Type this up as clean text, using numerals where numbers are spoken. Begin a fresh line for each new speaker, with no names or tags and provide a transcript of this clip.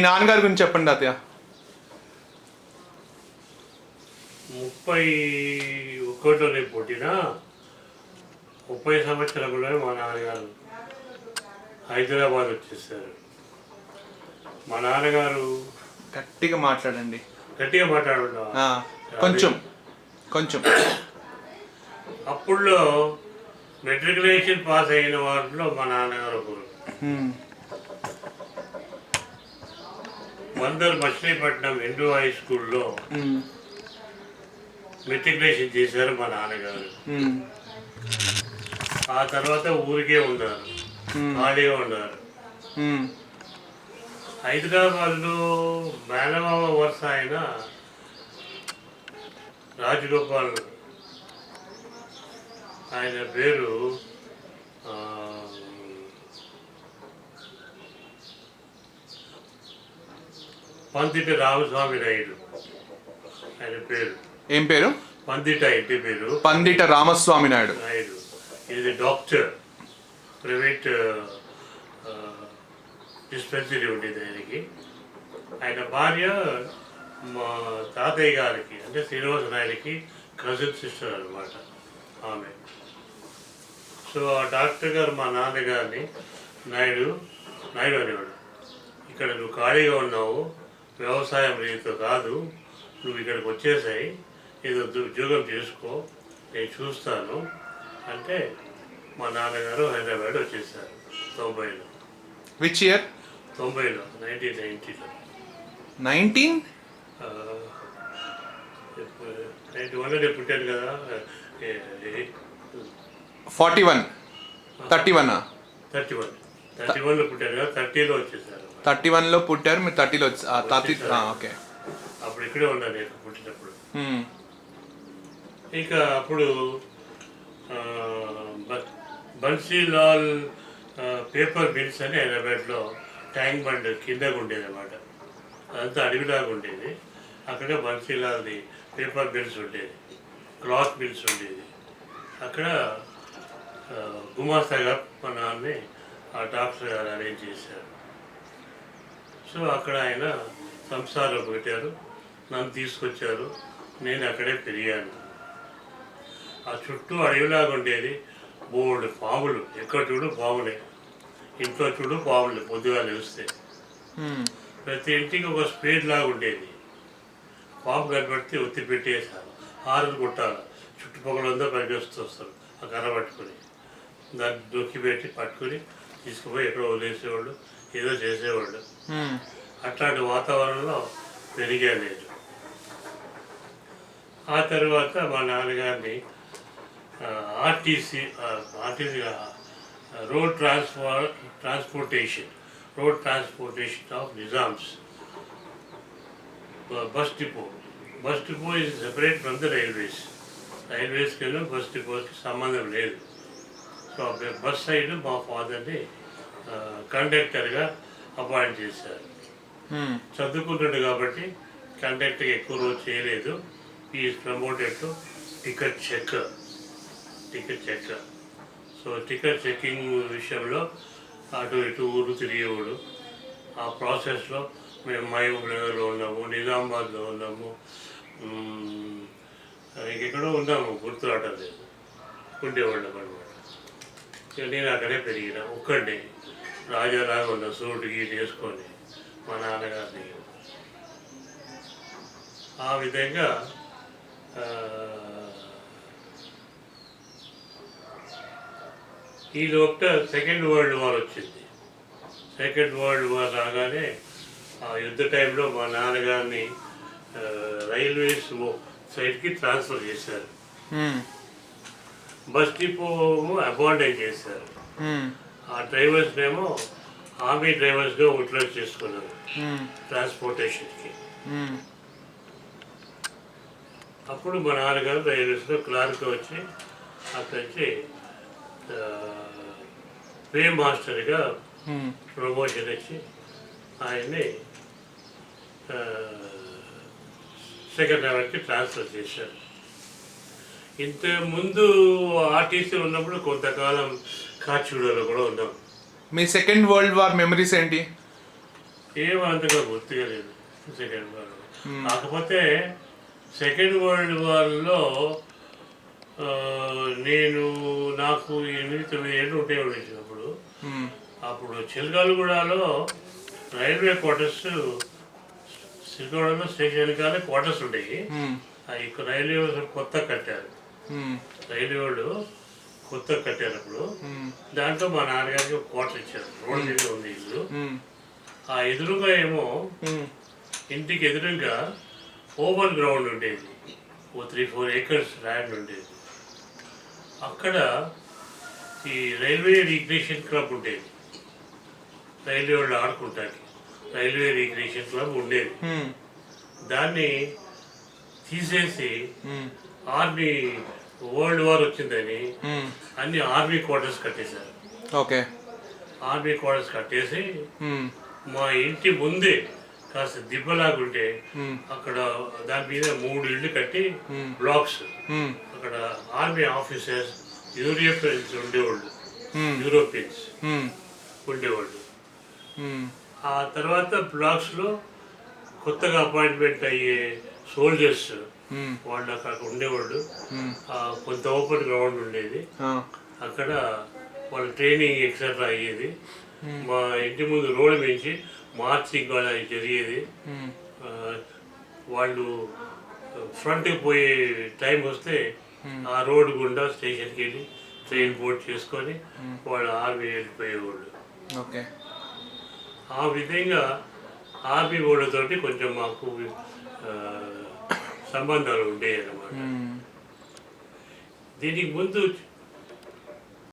మీ నాన్నగారి గురించి చెప్పండి తాతయ్య.
31 పుట్టిన 30 సంవత్సరంలో మా నాన్నగారు హైదరాబాద్ వచ్చేసారు. మా నాన్నగారు
గట్టిగా మాట్లాడండి.
గట్టిగా మాట్లాడుతున్నా
కొంచెం కొంచెం.
అప్పుడులో మెట్రికులేషన్ పాస్ అయిన వాటిలో మా నాన్నగారు ఒకరు. మందర్ మచిలీపట్నం హిందూ హై స్కూల్లో మెట్రికులేషన్ చేశారు మా నాన్నగారు. ఆ తర్వాత ఊరికే ఉన్నారు, ఖాళీగా ఉన్నారు. హైదరాబాద్లో మేనమామ వరుస అయిన రాజగోపాల్, ఆయన పేరు పందిట రామస్వామి నాయుడు. ఆయన పేరు
ఏం పేరు?
పందిట, ఇంటి పేరు
పందిట రామస్వామి నాయుడు.
ఇది డాక్టర్, ప్రైవేట్ డిస్పెన్సరీ ఉండేది ఆయనకి. ఆయన భార్య మా తాతయ్య గారికి అంటే శ్రీనివాస నాయుడికి కజిన్ సిస్టర్ అనమాట ఆమె. సో ఆ డాక్టర్ గారు మా నాన్నగారిని నాయుడు అనేవాడు, ఇక్కడ నువ్వు ఖాళీగా ఉన్నావు, వ్యవసాయం రీతితో కాదు, నువ్వు ఇక్కడికి వచ్చేసాయి, ఏదో ఉద్యోగం చేసుకో, నేను చూస్తాను అంటే మా నాన్నగారు హైదరాబాద్ వచ్చేసారు 90లో.
Which year?
90లో, 1990లో. 91 పుట్టాను కదా.
41 31
31లో పుట్టాను కదా, 30లో వచ్చేసారు.
31లో పుట్టారు మీరు, 30లో ఓకే.
అప్పుడు ఇక్కడే ఉన్నాను నేను పుట్టినప్పుడు. ఇక అప్పుడు బన్సీలాల్ పేపర్ మిల్స్ అని హైదరాబాద్లో ట్యాంక్ బండ్ కిందకు ఉండేది అన్నమాట. అదంతా అడవిలాగా ఉండేది. అక్కడ బన్సీలాల్ది పేపర్ మిల్స్ ఉండేది, క్లాత్ మిల్స్ ఉండేది. అక్కడ గుమాస్తాగా మా నాన్నని ఆ డాక్టర్ గారు అరేంజ్ చేశారు. సో అక్కడ ఆయన సంసారం పెట్టారు, నన్ను తీసుకొచ్చారు, నేను అక్కడే పెరిగాను. ఆ చుట్టూ అడవిలాగా ఉండేది, బోల్డ్ పాములు, ఎక్కడ చూడు పాములే, ఇంట్లో చూడు పాములు. పొద్దుగా నిలిస్తే ప్రతి ఇంటికి ఒక స్పేడ్ లాగా ఉండేది. పాము కనబడితే ఒత్తి పెట్టేసారు, హారలు కొట్టాలి, చుట్టుపక్కలంతా పరిగెస్తూ వస్తారు ఆ కర్ర పట్టుకొని, దాన్ని దొక్కి పెట్టి పట్టుకుని తీసుకుపోయి ఎక్కడో వదిలేసేవాళ్ళు, ఏదో చేసేవాళ్ళు. అట్లాంటి వాతావరణంలో పెరిగాను నేను. ఆ తర్వాత మా నాన్నగారిని RTC road transportation of Nizam's bus depot is separate from the రైల్వేస్కి బస్ డిపోకి సంబంధం లేదు. సో బస్ సైడ్ మా ఫాదర్ని కండక్టర్గా అపాయింట్ చేశారు. చదువుకుంటాడు కాబట్టి కండక్టర్కి ఎక్కువ రోజు చేయలేదు. Is promoted to ticket checker. So ticket checking విషయంలో అటు ఇటు ఊరు తిరిగేవాడు. ఆ ప్రాసెస్లో మేము మహబూబ్నగర్లో ఉన్నాము, నిజామాబాద్లో ఉన్నాము, ఇంకెక్కడో ఉన్నాము, గుర్తురావటం లేదు, ఉండేవాళ్ళం అనమాట. నేను అక్కడే పెరిగిన ఒక్కడే రాజాలాగా ఉన్న సూటు గీటు వేసుకొని మా నాన్నగారిని. ఆ విధంగా ఈ లోపల సెకండ్ వరల్డ్ వార్ వచ్చింది. సెకండ్ వరల్డ్ వార్ రాగానే ఆ యుద్ధ టైంలో మా నాన్నగారిని రైల్వేస్ సైడ్కి ట్రాన్స్ఫర్ చేశారు. బస్ డిపో అబాండన్ చేశారు. ఆ డ్రైవర్స్నేమో ఆర్మీ డ్రైవర్స్గా యూటిలైజ్ చేసుకున్నారు ట్రాన్స్పోర్టేషన్కి. అప్పుడు మా నాన్నగారు రైల్వేస్లో క్లార్క్ వచ్చి అక్కడి నుంచి పే మాస్టర్గా ప్రమోషన్ ఇచ్చి ఆయన్ని సెకండ్ లెవెల్కి ట్రాన్స్ఫర్ చేశారు. ఇంతకుముందు ఆర్టీసీ ఉన్నప్పుడు కొంతకాలం కాచిగూడలో కూడా ఉన్నాం.
మీ సెకండ్ వరల్డ్ వార్ మెమరీస్ ఏంటి?
ఏమంతగా గుర్తుగా లేదు సెకండ్ వరల్డ్ వార్. కాకపోతే సెకండ్ వరల్డ్ వార్లో నేను నాకు 8-9 ఏళ్ళు ఉండేవాడు వచ్చినప్పుడు. అప్పుడు చిలకలగూడలో రైల్వే క్వార్టర్స్, శ్రీకాకుళంలో స్టేషన్ కానీ క్వార్టర్స్ ఉండేవి. అవి రైల్వే కొత్త కట్టారు, రైల్వే వాళ్ళు కొత్త కట్టారు. దాంట్లో మా నాన్నగారికి ఒక క్వార్టర్ ఇచ్చారు. రోడ్ మీద ఉంది ఇల్లు. ఆ ఎదురుగా ఏమో ఇంటికి ఎదురుగా ఓపెన్ గ్రౌండ్ ఉండేది, ఓ 3-4 ఏకర్స్ ల్యాండ్ ఉండేది. అక్కడ ఈ రైల్వే రిక్రియేషన్ క్లబ్ ఉండేది. రైల్వే వాళ్ళు ఆడుకుంటానికి రైల్వే రిక్రియేషన్ క్లబ్ ఉండేది. దాన్ని తీసేసి ఆర్మీ వరల్డ్ వార్ వచ్చిందని అన్ని ఆర్మీ క్వార్టర్స్ కట్టేశారు.
ఓకే.
ఆర్మీ క్వార్టర్స్ కట్టేసి మా ఇంటి ముందే కాస్త దిబ్బలాగుంటే అక్కడ దాని మీద 3 ఇళ్ళు కట్టి బ్లాక్స్, అక్కడ ఆర్మీ ఆఫీసర్స్ యూరోపియన్స్ ఉండేవాళ్ళు, యూరోపియన్స్ ఉండేవాళ్ళు. ఆ తర్వాత బ్లాక్స్లో కొత్తగా అపాయింట్మెంట్ అయ్యే సోల్జర్స్ వాళ్ళు అక్కడ ఉండేవాళ్ళు. కొంత ఓపెన్ గ్రౌండ్ ఉండేది, అక్కడ వాళ్ళ ట్రైనింగ్ ఎక్సెట్రా అయ్యేది. మా ఇంటి ముందు రోడ్డు మించి మార్చింగ్ అలా జరిగేది. వాళ్ళు ఫ్రంట్కి పోయే టైం వస్తే ఆ రోడ్డు గుండా స్టేషన్కి వెళ్ళి ట్రైన్ బోర్డ్ చేసుకొని వాళ్ళు ఆర్మీ వెళ్ళిపోయేవాళ్ళు.
ఓకే.
ఆ విధంగా ఆర్మీ వాళ్ళతోటి కొంచెం మాకు సంబంధాలు ఉండేవి అన్నమాట. దీనికి ముందు